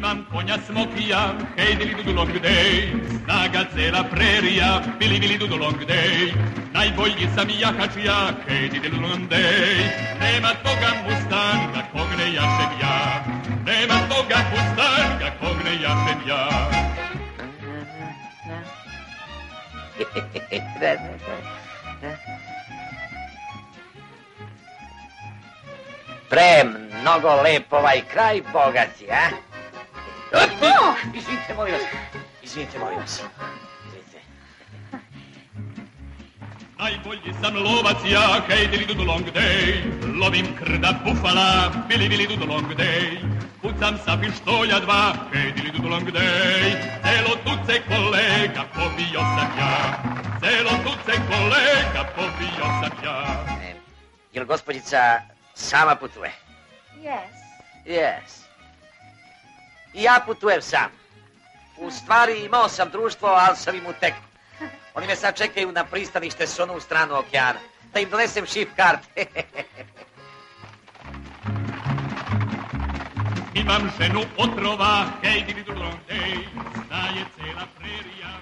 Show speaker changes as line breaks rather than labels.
Imam konja smokija, hej dili dudu long day, snaga cela prerija, bili dudu long day. Najbolji sam jahačija, hej dili dudu long day, nema toga mustanga kog ne jašem ja, nema toga mustanga kog ne jašem ja.
Mnogo lep ovaj kraj, bogati, a? Izvinite, molim vas. Izvinite.
Najbolji sam lovac ja, hej dili dudu long day, lovim krda bufala, bili dudu long day. Pucam sa pištolja dva, hej dili dudu long day, celo tuce kolega pobio sam ja, celo tuce kolega pobio sam ja.
Jel gospođica sama putuje? Yes. I ja putujem sam. U stvari imao sam društvo, ali sam im utekao. Oni me sad čekaju na pristanište s onu stranu okeana. Da im donesem shift card.
Imam ženu otrova, hej dili dudu long day, zna je cela prerija,